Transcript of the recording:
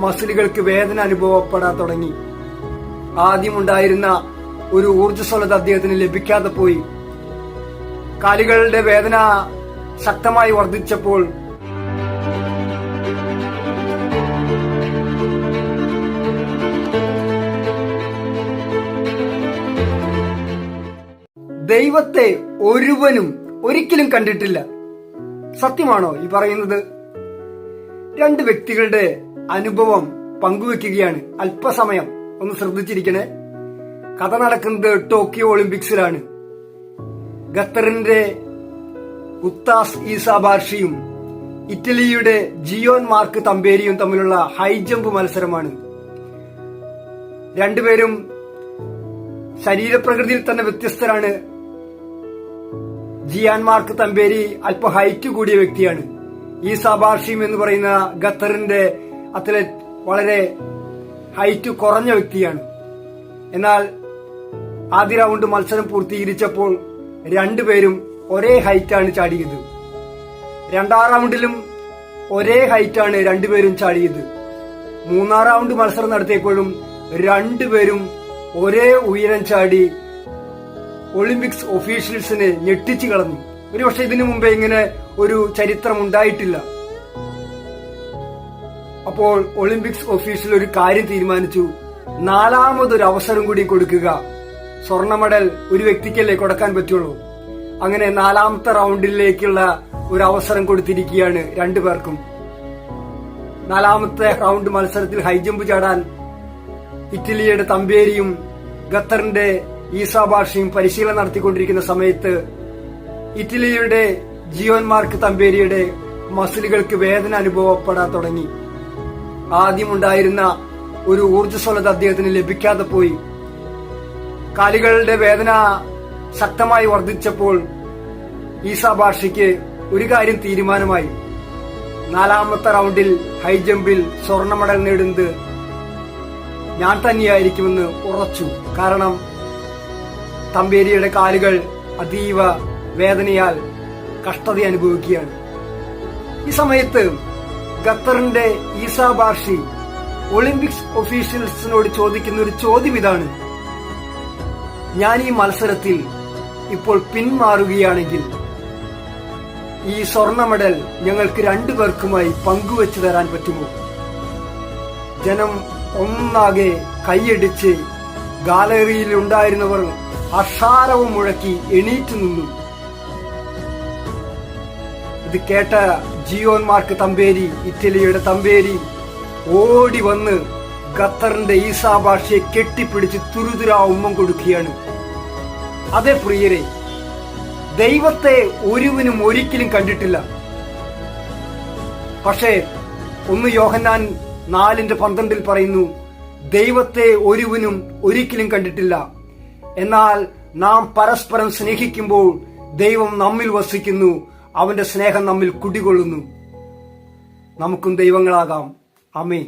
മസിലുകൾക്ക് വേദന അനുഭവപ്പെടാൻ തുടങ്ങി. ആദ്യമുണ്ടായിരുന്ന ഒരു ഊർജ്ജസ്വലത അദ്ദേഹത്തിന് ലഭിക്കാതെ പോയി. കാലുകളുടെ വേദന ശക്തമായി വർദ്ധിച്ചപ്പോൾ ദൈവത്തെ ഒരുവനും ഒരിക്കലും കണ്ടിട്ടില്ല. സത്യമാണോ ഈ പറയുന്നത്? രണ്ട് വ്യക്തികളുടെ അനുഭവം പങ്കുവെക്കുകയാണ്. അല്പസമയം ഒന്ന് ശ്രദ്ധിച്ചിരിക്കണേ. കഥ നടക്കുന്നത് ടോക്കിയോ ഒളിമ്പിക്സിലാണ്. ഖത്തറിന്റെ ഉത്താസ് ഈസാബാർഷിയും ഇറ്റലിയുടെ ജിയോൻ മാർക്ക് തമ്പേരിയും തമ്മിലുള്ള ഹൈജമ്പ് മത്സരമാണ്. രണ്ടുപേരും ശരീരപ്രകൃതിയിൽ തന്നെ വ്യത്യസ്തരാണ്. ജിയാൻ മാർക്ക് തമ്പേരി അല്പ ഹൈറ്റ് കൂടിയ വ്യക്തിയാണ്. ഈസാബാർഷിയും എന്ന് പറയുന്ന ഖത്തറിന്റെ അത്ലറ്റ് വളരെ ഹൈറ്റ് കുറഞ്ഞ വ്യക്തിയാണ്. എന്നാൽ ആദ്യ റൗണ്ട് മത്സരം പൂർത്തീകരിച്ചപ്പോൾ രണ്ടുപേരും ഒരേ ഹൈറ്റാണ് ചാടിയത്. രണ്ടാം റൗണ്ടിലും ഒരേ ഹൈറ്റാണ് രണ്ടുപേരും ചാടിയത്. മൂന്നാം റൗണ്ട് മത്സരം നടത്തിയപ്പോഴും രണ്ടുപേരും ഒരേ ഉയരം ചാടി ഒളിമ്പിക്സ് ഒഫീഷ്യൽസിനെ ഞെട്ടിച്ചു കളഞ്ഞു. ഒരുപക്ഷെ ഇതിനു മുമ്പേ ഇങ്ങനെ ഒരു ചരിത്രം ഉണ്ടായിട്ടില്ല. അപ്പോൾ ഒളിമ്പിക്സ് ഒഫീഷ്യൽ ഒരു കാര്യം തീരുമാനിച്ചു. നാലാമതൊരു അവസരം കൂടി കൊടുക്കുക. സ്വർണ്ണ മെഡൽ ഒരു വ്യക്തിക്കല്ലേ കൊടുക്കാൻ പറ്റുള്ളൂ. അങ്ങനെ നാലാമത്തെ റൗണ്ടിലേക്കുള്ള ഒരു അവസരം കൊടുത്തിരിക്കുകയാണ് രണ്ടുപേർക്കും. നാലാമത്തെ റൗണ്ട് മത്സരത്തിൽ ഹൈജമ്പ് ചാടാൻ ഇറ്റലിയുടെ തമ്പേരിയും ഖത്തറിന്റെ ഈസാബാർഷിയും പരിശീലനം നടത്തിക്കൊണ്ടിരിക്കുന്ന സമയത്ത് ഇറ്റലിയുടെ ജിയോൻ മാർക്ക് തമ്പേരിയുടെ മസിലുകൾക്ക് വേദന അനുഭവപ്പെടാൻ തുടങ്ങി. ആദ്യമുണ്ടായിരുന്ന ഒരു ഊർജ്ജസ്വലത അദ്ദേഹത്തിന് ലഭിക്കാതെ പോയി. കാലുകളുടെ വേദന ശക്തമായി വർദ്ധിച്ചപ്പോൾ ഈസാബാർഷിക്ക് ഒരു കാര്യം തീരുമാനമായി. നാലാമത്തെ റൗണ്ടിൽ ഹൈജമ്പിൽ സ്വർണ്ണ മെഡൽ നേടുന്നത് ഞാൻ തന്നെയായിരിക്കുമെന്ന് ഉറച്ചു. കാരണം തമ്പേരിയുടെ കാലുകൾ അതീവ വേദനയാൽ കഷ്ടത അനുഭവിക്കുകയാണ്. ഈ സമയത്ത് ഖത്തറിന്റെ ഈസാബാർഷി ഒളിമ്പിക്സ് ഒഫീഷ്യൽസിനോട് ചോദിക്കുന്ന ഒരു ചോദ്യം ഇതാണ്: ഞാൻ ഈ മത്സരത്തിൽ ഇപ്പോൾ പിന്മാറുകയാണെങ്കിൽ ഈ സ്വർണ്ണ മെഡൽ ഞങ്ങൾക്ക് രണ്ടുപേർക്കുമായി പങ്കുവെച്ചു തരാൻ പറ്റുമോ? ജനം ഒന്നാകെ കൈയടിച്ച് ഗാലറിയിൽ ഉണ്ടായിരുന്നവർ അഷാരവും മുഴക്കി എണീറ്റു നിന്നു. ഇത് കേട്ട ജിയോൻ മാർക്ക് തമ്പേരി, ഇറ്റലിയുടെ തമ്പേരി ഓടി വന്ന് ഖത്തറിന്റെ ഈസാബാർഷിയെ കെട്ടിപ്പിടിച്ച് തുരുതുരാ ഉമ്മം കൊടുക്കുകയാണ്. അതെ പ്രിയരെ, ദൈവത്തെ ഒരുവനും ഒരിക്കലും കണ്ടിട്ടില്ല. പക്ഷേ 1 യോഹന്നാൻ 4:12 പറയുന്നു, ദൈവത്തെ ഒരുവനും ഒരിക്കലും കണ്ടിട്ടില്ല. എന്നാൽ നാം പരസ്പരം സ്നേഹിക്കുമ്പോൾ ദൈവം നമ്മിൽ വസിക്കുന്നു, അവന്റെ സ്നേഹം നമ്മിൽ കുടികൊള്ളുന്നു. നമുക്കും ദൈവങ്ങളാകാം. ആമേൻ.